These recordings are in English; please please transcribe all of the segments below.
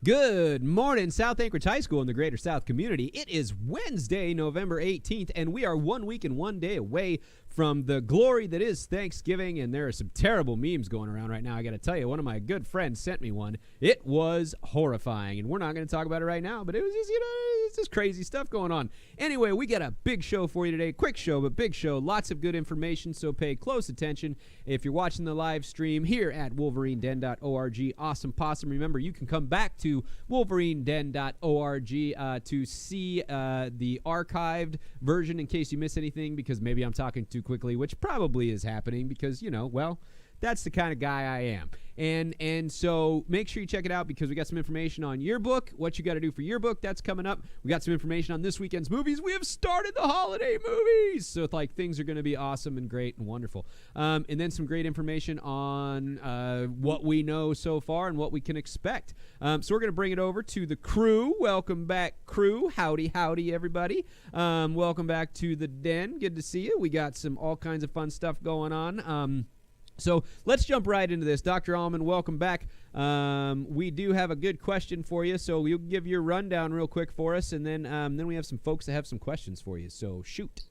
Good morning, South Anchorage High School in the Greater South community. It is Wednesday, November 18th, and we are 1 week and 1 day away from the glory that is Thanksgiving, and there are some terrible memes going around right now. I got to tell you, one of my good friends sent me one. It was horrifying, and we're not going to talk about it right now, but it was just, it's just crazy stuff going on. Anyway, we got a big show for you today. Quick show, but big show. Lots of good information, so pay close attention. If you're watching the live stream here at wolverineden.org, awesome possum. Remember, you can come back to wolverineden.org to see the archived version in case you miss anything, because maybe I'm talking too quickly, which probably is happening because, that's the kind of guy I am. And so make sure you check it out because we got some information on Yearbook, what you got to do for Yearbook. That's coming up. We got some information on this weekend's movies. We have started the holiday movies. So things are going to be awesome and great and wonderful. And then some great information on what we know so far and what we can expect. So we're going to bring it over to the crew. Welcome back, crew. Howdy, everybody. Welcome back to the den. Good to see you. We got all kinds of fun stuff going on. So let's jump right into this. Dr. Almond, welcome back. We do have a good question for you, so you'll give your rundown real quick for us, and then we have some folks that have some questions for you. So shoot.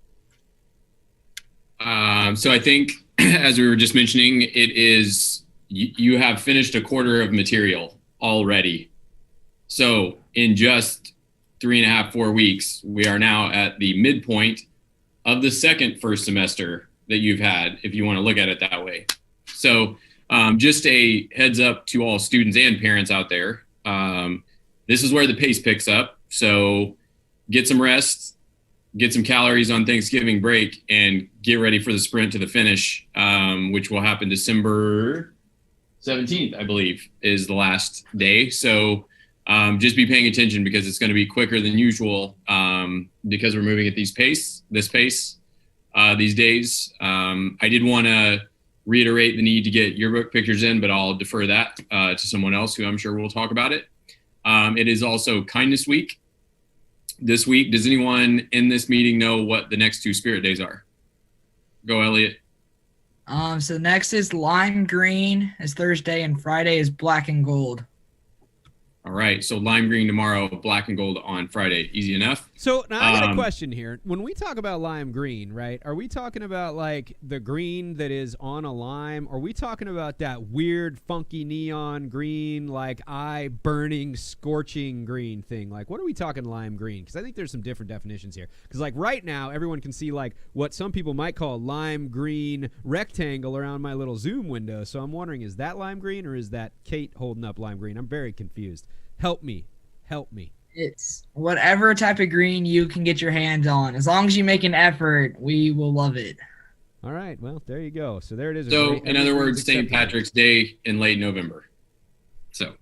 So I think, as we were just mentioning, it is you have finished a quarter of material already. So in just 3.5, 4 weeks, we are now at the midpoint of the first semester that you've had, if you want to look at it that way. So just a heads up to all students and parents out there. This is where the pace picks up. So get some rest, get some calories on Thanksgiving break, and get ready for the sprint to the finish, which will happen December 17th, I believe, is the last day. So just be paying attention because it's going to be quicker than usual because we're moving at this pace these days. I did want to reiterate the need to get yearbook pictures in, but I'll defer that to someone else who I'm sure will talk about it. It is also Kindness Week this week. Does anyone in this meeting know what the next 2 Spirit Days are? Go, Elliot. So next is Lime Green is Thursday, and Friday is Black and Gold. All right, so lime green tomorrow, black and gold on Friday. Easy enough. So now I got a question here. When we talk about lime green, right, are we talking about like the green that is on a lime? Or are we talking about that weird, funky neon green, like eye-burning, scorching green thing? Like, what are we talking lime green? Because I think there's some different definitions here. Because like right now, everyone can see like what some people might call a lime green rectangle around my little Zoom window. So I'm wondering, is that lime green or is that Kate holding up lime green? I'm very confused. Help me. It's whatever type of green you can get your hands on. As long as you make an effort, we will love it. All right. Well, there you go. So there it is. So, in other words, St. Patrick's Day in late November. So.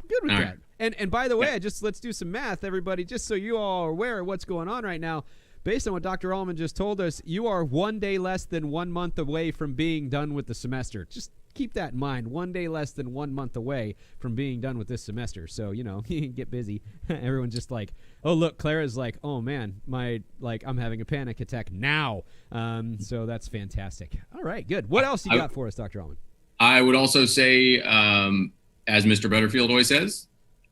Good with that. Right. And by the way, let's do some math, everybody, just so you all are aware of what's going on right now. Based on what Dr. Almond just told us, you are 1 day less than 1 month away from being done with the semester. Just keep that in mind. 1 day less than 1 month away from being done with this semester. So, get busy. Everyone's just like, oh, look, Clara's like, oh, man, I'm having a panic attack now. So that's fantastic. All right, good. What else you got for us, Dr. Almond? I would also say, as Mr. Butterfield always says,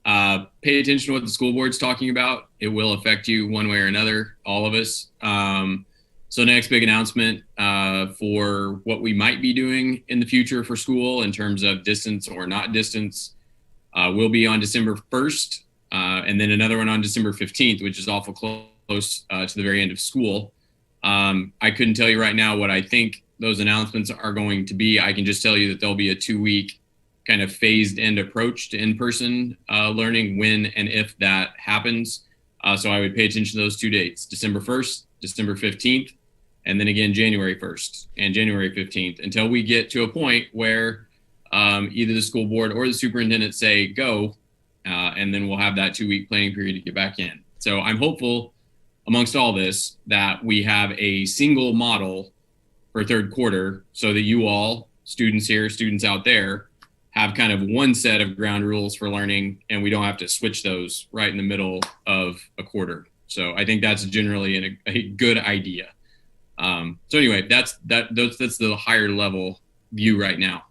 pay attention to what the school board's talking about. It will affect you one way or another, all of us. So next big announcement for what we might be doing in the future for school in terms of distance or not distance will be on December 1st, and then another one on December 15th, which is awful close to the very end of school. I couldn't tell you right now what I think those announcements are going to be. I can just tell you that there'll be a 2-week kind of phased end approach to in-person learning when and if that happens. So I would pay attention to those 2 dates, December 1st, December 15th, and then again, January 1st and January 15th, until we get to a point where either the school board or the superintendent say go, and then we'll have that 2-week planning period to get back in. So I'm hopeful amongst all this that we have a single model for third quarter so that you all, students here, students out there, have kind of one set of ground rules for learning, and we don't have to switch those right in the middle of a quarter. So I think that's generally a good idea. So anyway, that's the higher level view right now.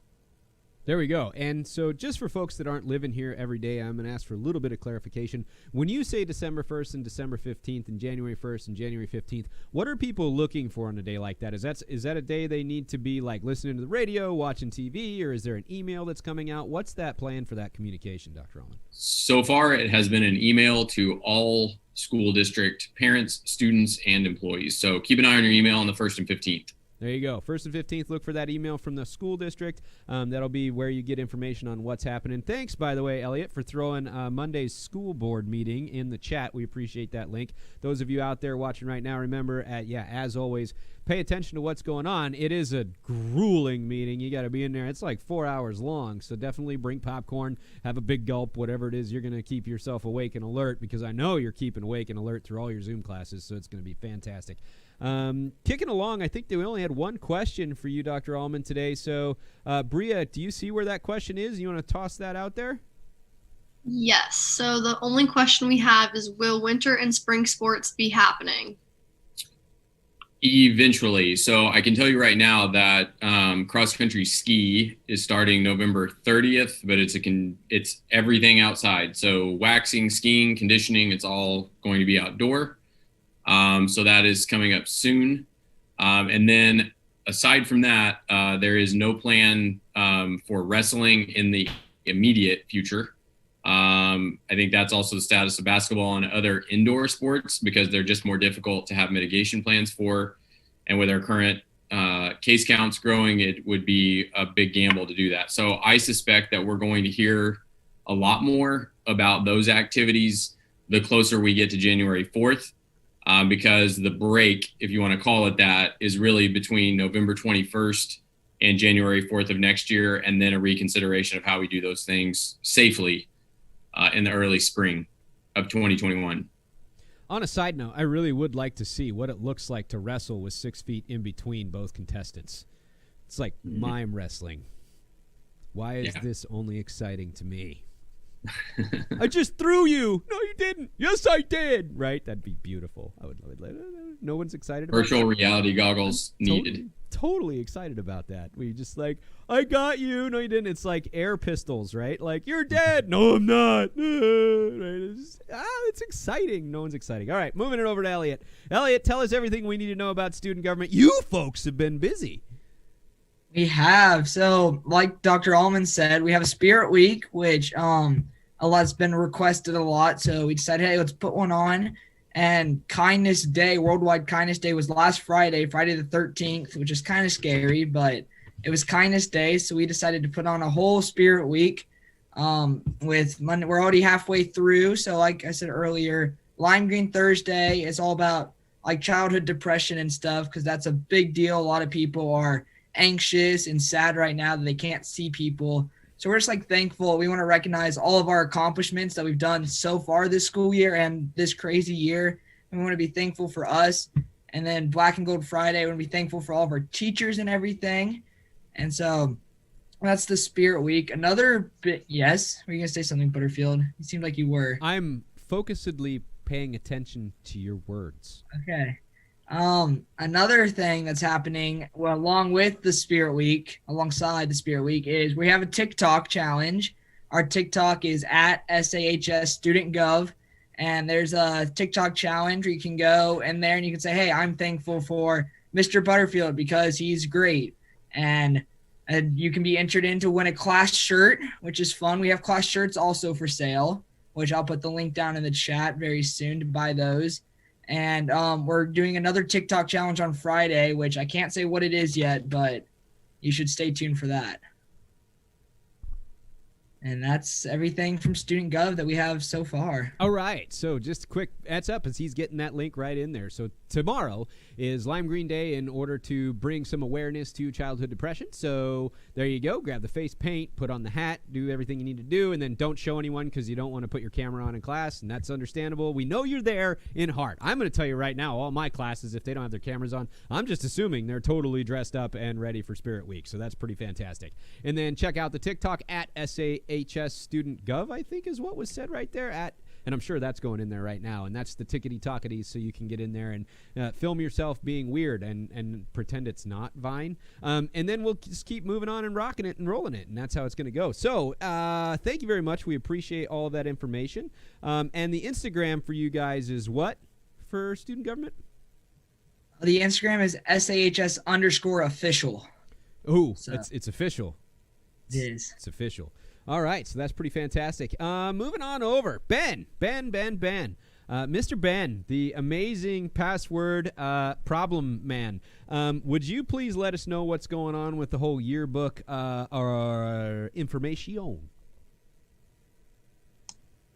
There we go. And so just for folks that aren't living here every day, I'm going to ask for a little bit of clarification. When you say December 1st and December 15th and January 1st and January 15th, what are people looking for on a day like that? Is that a day they need to be like listening to the radio, watching TV, or is there an email that's coming out? What's that plan for that communication, Dr. Almond? So far, it has been an email to all school district parents, students, and employees. So keep an eye on your email on the 1st and 15th. There you go. 1st and 15th, look for that email from the school district. That'll be where you get information on what's happening. Thanks, by the way, Elliot, for throwing Monday's school board meeting in the chat. We appreciate that link. Those of you out there watching right now, remember, as always, pay attention to what's going on. It is a grueling meeting. You got to be in there. It's like 4 hours long, so definitely bring popcorn, have a big gulp, whatever it is. You're going to keep yourself awake and alert, because I know you're keeping awake and alert through all your Zoom classes, so it's going to be fantastic. Kicking along, I think that we only had one question for you, Dr. Almond, today. So, Bria, do you see where that question is? You want to toss that out there? Yes. So the only question we have is, will winter and spring sports be happening? Eventually. So I can tell you right now that cross-country ski is starting November 30th, but it's everything outside. So waxing, skiing, conditioning, it's all going to be outdoor. So that is coming up soon. And then aside from that, there is no plan for wrestling in the immediate future. I think that's also the status of basketball and other indoor sports, because they're just more difficult to have mitigation plans for. And with our current case counts growing, it would be a big gamble to do that. So I suspect that we're going to hear a lot more about those activities the closer we get to January 4th. Because the break, if you want to call it that, is really between November 21st and January 4th of next year, and then a reconsideration of how we do those things safely in the early spring of 2021. On a side note, I really would like to see what it looks like to wrestle with 6 feet in between both contestants. It's like mime wrestling. Why is this only exciting to me? I just threw you. No, you didn't. Yes, I did. Right? That'd be beautiful. I would no one's excited about Virtual that. reality goggles needed. Totally excited about that. We just like, I got you. No, you didn't. It's like air pistols, right? Like, you're dead. No, I'm not. Right? It's exciting. No one's exciting. All right, moving it over to Elliot. Elliot, tell us everything we need to know about student government. You folks have been busy. We have. So, like Dr. Almond said, we have a Spirit Week, which a lot's been requested a lot. So we decided, hey, let's put one on. And Kindness Day, Worldwide Kindness Day, was last Friday, Friday the 13th, which is kind of scary, but it was Kindness Day. So we decided to put on a whole Spirit Week with Monday. We're already halfway through. So like I said earlier, Lime Green Thursday is all about like childhood depression and stuff, because that's a big deal. A lot of people are anxious and sad right now that they can't see people. So we're just like thankful. We want to recognize all of our accomplishments that we've done so far this school year and this crazy year. And we want to be thankful for us. And then Black and Gold Friday, we want to be thankful for all of our teachers and everything. And so that's the Spirit Week. Another bit, yes? Were you going to say something, Butterfield? It seemed like you were. I'm focusedly paying attention to your words. Okay. Another thing that's happening, well, along with the Spirit Week, alongside the Spirit Week, is we have a TikTok challenge. Our TikTok is at SAHS Student Gov, and there's a TikTok challenge where you can go in there and you can say, hey, I'm thankful for Mr. Butterfield because he's great. And you can be entered in to win a class shirt, which is fun. We have class shirts also for sale, which I'll put the link down in the chat very soon to buy those. And we're doing another TikTok challenge on Friday, which I can't say what it is yet, but you should stay tuned for that. And that's everything from Student Gov that we have so far. All right. So just a quick heads up as he's getting that link right in there. So tomorrow is Lime Green Day in order to bring some awareness to childhood depression. So there you go. Grab the face paint, put on the hat, do everything you need to do, and then don't show anyone because you don't want to put your camera on in class, and that's understandable. We know you're there in heart. I'm going to tell you right now, all my classes, if they don't have their cameras on, I'm just assuming they're totally dressed up and ready for Spirit Week. So that's pretty fantastic. And then check out the TikTok at SAHS Student Gov, I think is what was said right there, at And I'm sure that's going in there right now. And that's the tickety-tockety, so you can get in there and film yourself being weird and pretend it's not Vine. And then we'll just keep moving on and rocking it and rolling it. And that's how it's going to go. So thank you very much. We appreciate all of that information. And the Instagram for you guys is what for student government? The Instagram is SAHS_official. Oh, So- it's official. It is. It's official. All right, so that's pretty fantastic. Moving on over. Ben. Mr. Ben, the amazing password problem man. Would you please let us know what's going on with the whole yearbook information?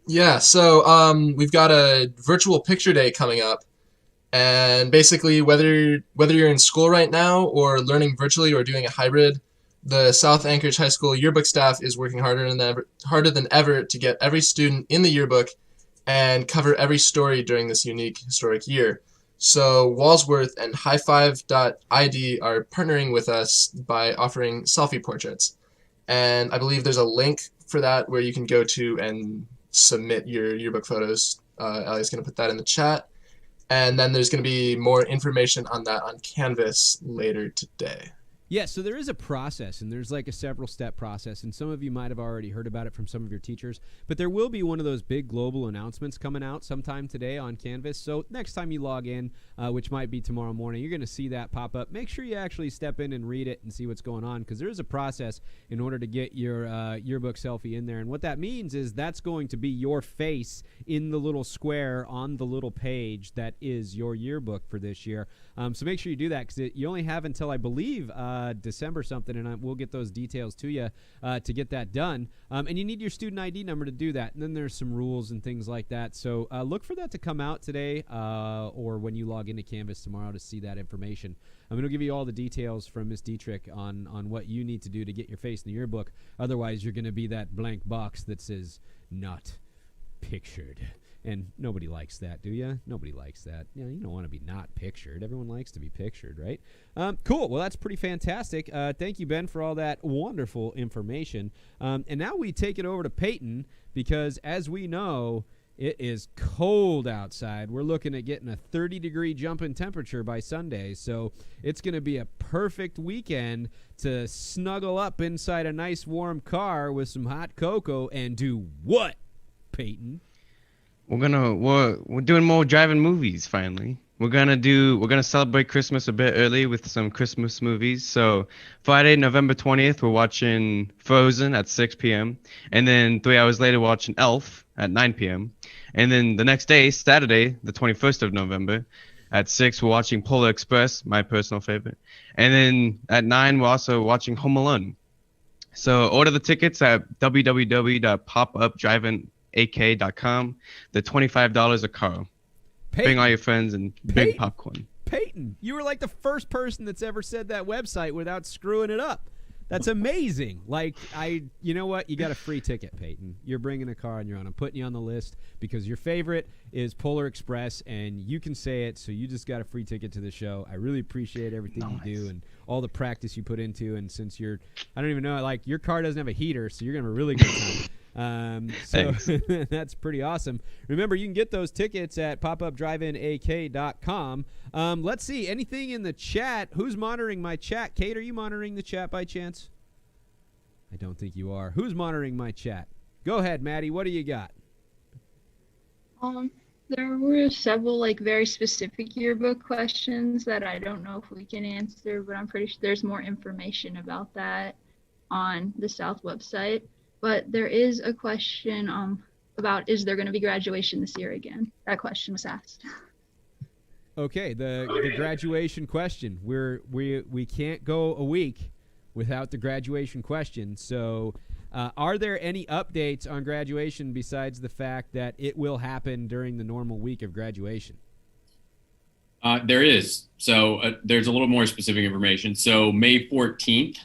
Yeah, so we've got a virtual picture day coming up. And basically, whether you're in school right now or learning virtually or doing a hybrid, the South Anchorage High School yearbook staff is working harder than ever to get every student in the yearbook and cover every story during this unique historic year. So Walsworth and highfive.id are partnering with us by offering selfie portraits. And I believe there's a link for that where you can go to and submit your yearbook photos. Allie's going to put that in the chat. And then there's going to be more information on that on Canvas later today. Yeah, so there is a process, and there's like a several-step process, and some of you might have already heard about it from some of your teachers, but there will be one of those big global announcements coming out sometime today on Canvas. So next time you log in, which might be tomorrow morning, you're going to see that pop up. Make sure you actually step in and read it and see what's going on, because there is a process in order to get your yearbook selfie in there. And what that means is that's going to be your face in the little square on the little page that is your yearbook for this year. So make sure you do that, because you only have until, I believe, December something, and we'll get those details to you to get that done. And you need your student ID number to do that. And then there's some rules and things like that. So look for that to come out today or when you log into Canvas tomorrow to see that information. I'm going to give you all the details from Ms. Dietrich on what you need to do to get your face in the yearbook. Otherwise, you're going to be that blank box that says not pictured. And nobody likes that, do you? Nobody likes that. You know, you don't want to be not pictured. Everyone likes to be pictured, right? Cool. Well, that's pretty fantastic. Thank you, Ben, for all that wonderful information. And now we take it over to Peyton because, as we know, it is cold outside. We're looking at getting a 30-degree jump in temperature by Sunday. So it's going to be a perfect weekend to snuggle up inside a nice warm car with some hot cocoa and do what, Peyton? We're doing more driving movies finally. We're gonna celebrate Christmas a bit early with some Christmas movies. So Friday, November 20th, we're watching Frozen at 6 p.m. And then 3 hours later, we're watching Elf at 9 p.m. And then the next day, Saturday, the 21st of November, at 6, we're watching Polar Express, my personal favorite. And then at 9, we're also watching Home Alone. So order the tickets at www.popupdrivein.ak.com. They're $25 a car. Bring all your friends and big popcorn. Peyton, you were like the first person that's ever said that website without screwing it up. That's amazing. You know what? You got a free ticket, Peyton. You're bringing a car on your own. I'm putting you on the list because your favorite is Polar Express, and you can say it, so you just got a free ticket to the show. I really appreciate everything you do and all the practice you put into, and since I don't even know, your car doesn't have a heater, so you're going to have a really good time. So that's pretty awesome. Remember, you can get those tickets at popupdrivein.ak.com. Let's see. Anything in the chat? Who's monitoring my chat? Kate, are you monitoring the chat by chance? I don't think you are. Who's monitoring my chat? Go ahead, Maddie. What do you got? There were several very specific yearbook questions that I don't know if we can answer, but I'm pretty sure there's more information about that on the South website. But there is a question about, is there going to be graduation this year again? That question was asked. Okay, the graduation question. We can't go a week without the graduation question. So are there any updates on graduation besides the fact that it will happen during the normal week of graduation? There is. So there's a little more specific information. So May 14th,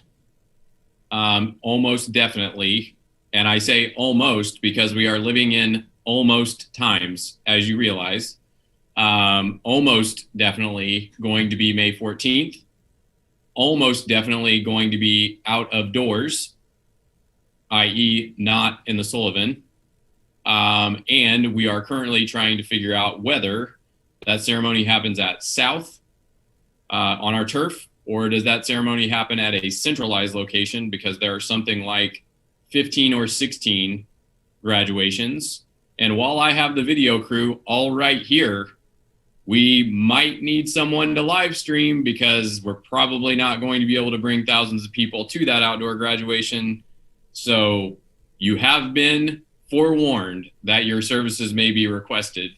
almost definitely. And I say almost because we are living in almost times, as you realize. Almost definitely going to be May 14th. Almost definitely going to be out of doors, i.e. not in the Sullivan. And we are currently trying to figure out whether that ceremony happens at South on our turf, or does that ceremony happen at a centralized location, because there are something like 15 or 16 graduations. And while I have the video crew all right here, we might need someone to live stream, because we're probably not going to be able to bring thousands of people to that outdoor graduation. So you have been forewarned that your services may be requested.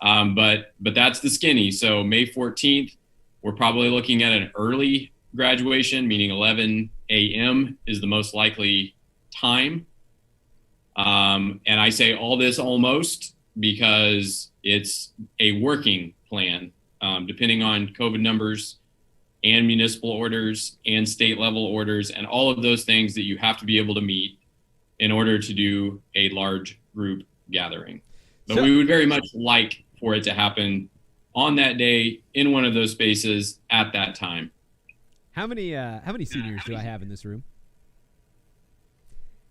But that's the skinny. So May 14th, we're probably looking at an early graduation, meaning 11 a.m. is the most likely time. And I say all this almost because it's a working plan, depending on COVID numbers and municipal orders and state level orders and all of those things that you have to be able to meet in order to do a large group gathering. But we would very much like for it to happen on that day in one of those spaces at that time. How many seniors do I have in this room?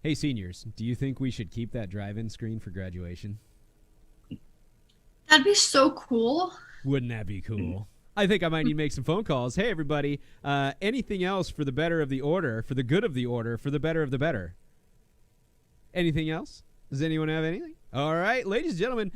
Hey, seniors, do you think we should keep that drive-in screen for graduation? That'd be so cool. Wouldn't that be cool? I think I might need to make some phone calls. Hey, everybody, anything else for the better of the order, for the good of the order, for the better of the better? Anything else? Does anyone have anything? All right, ladies and gentlemen,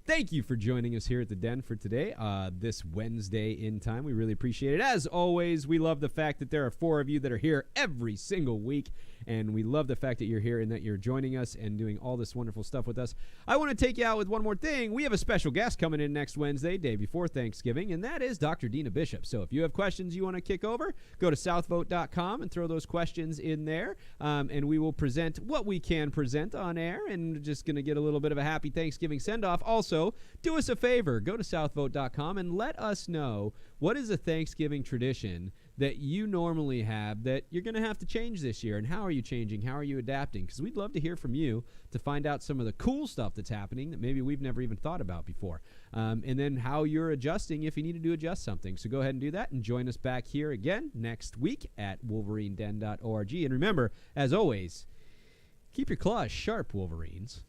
thank you for joining us here at the Den for today, this Wednesday in time. We really appreciate it. As always, we love the fact that there are 4 of you that are here every single week, and we love the fact that you're here and that you're joining us and doing all this wonderful stuff with us. I want to take you out with one more thing. We have a special guest coming in next Wednesday, day before Thanksgiving, and that is Dr. Dina Bishop. So if you have questions you want to kick over, go to southvote.com and throw those questions in there, and we will present what we can present on air, and just going to get a little bit of a happy Thanksgiving send-off. Also, do us a favor. Go to southvote.com and let us know what is a Thanksgiving tradition that you normally have that you're going to have to change this year, and how are you changing? How are you adapting? Because we'd love to hear from you to find out some of the cool stuff that's happening that maybe we've never even thought about before, and then how you're adjusting if you needed to adjust something. So go ahead and do that, and join us back here again next week at wolverineden.org. And remember, as always, keep your claws sharp, Wolverines.